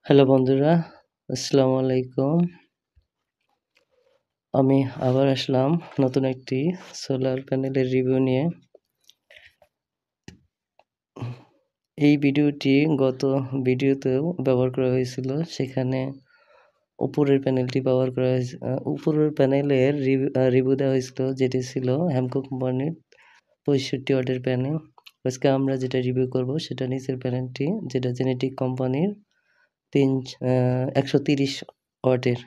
Hello বন্ধুরা, আসসালামু আলাইকুম। আমি আবার আসলাম নতুন একটি সোলার প্যানেলের রিভিউ নিয়ে। এই ভিডিওটি গত ভিডিওতেও ব্যবহার করা হয়েছিল। সেখানে উপরের প্যানেলটি ব্যবহার করা হয়েছে। উপরের প্যানেলের রিভিউ দেওয়া হয়েছিল, যেটি ছিল হ্যামকো কোম্পানির 65 ওয়াটের প্যানেল। আজকে আমরা যেটা রিভিউ করব সেটা নিচের প্যানেলটি, যেটা জেনেটিক কোম্পানির 130 ওয়াটের।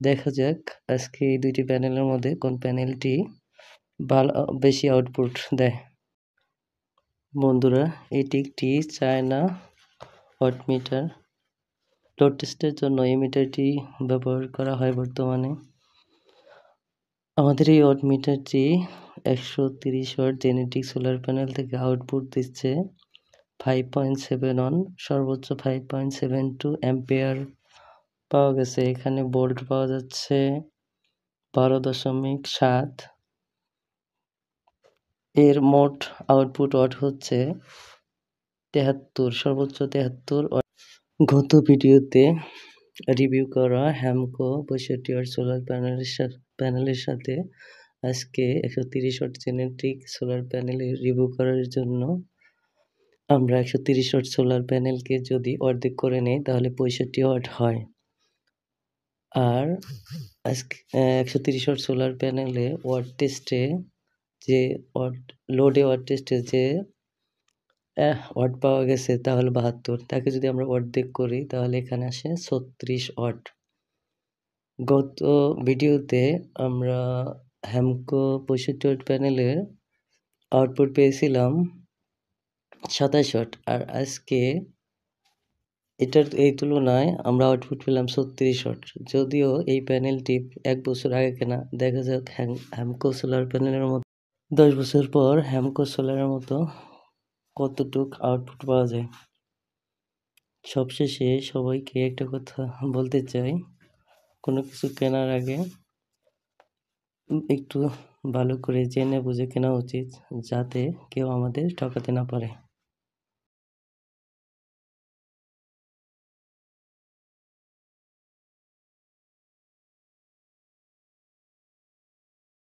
দেখা যাক আজকে এই দুইটি প্যানেলের মধ্যে কোন প্যানেলটি বেশি আউটপুট দেয়। বন্ধুরা, এটি একটি চায়না ওয়াট মিটার। লোড টেস্টের জন্য এই মিটারটি ব্যবহার করা হয় বর্তমানে। আমাদের এই ওয়াট মিটারটি 130 ওয়াট জেনেটিক সোলার প্যানেল থেকে আউটপুট দিচ্ছে 5.71, সর্বোচ্চ 5.72 অ্যাম্পিয়ার পাওয়া গেছে। এখানে ভোল্ট পাওয়া যাচ্ছে 12.7। এর মোট আউটপুট ওয়াট হচ্ছে 73, সর্বোচ্চ 73 ওয়াট। গত ভিডিওতে রিভিউ করা হ্যামকো 65 ওয়াট সোলার প্যানেলের সাথে আজকে 130 ওয়াট জেনেটিক সোলার প্যানেলের রিভিউ করার জন্য আমরা 130 ওয়াট সোলার প্যানেলকে যদি অর্ধেক করে নেই তাহলে 65 ওয়াট হয়। আর আজকে 130 ওয়াট সোলার প্যানেলে ওয়াট টেস্টে যে ওয়াট টেস্টে যে ওয়াট পাওয়া গেছে তা হলো 72। তাকে যদি আমরা অর্ধেক করি তাহলে এখানে আসে 36 ওয়াট। গত ভিডিওতে আমরা হ্যামকো 65 ওয়াট প্যানেলের আউটপুট পেয়েছিলাম 27 ওয়াট, আর আজকে এটার এই তুলনায় আমরা আউটপুট পেলাম 36 ওয়াট। যদিও এই প্যানেলটি 1 বছর আগে কেনা, দেখা যাক হ্যামকো সোলার প্যানেলের মতো 10 বছর পর হ্যামকো সোলারের মতো কতটুক আউটপুট পাওয়া যায়। সবশেষে সবাইকে একটা কথা বলতে চাই, কোনো কিছু কেনার আগে একটু ভালো করে জেনে বুঝে কেনা উচিত, যাতে কেউ আমাদের ঠকাতে না পারে।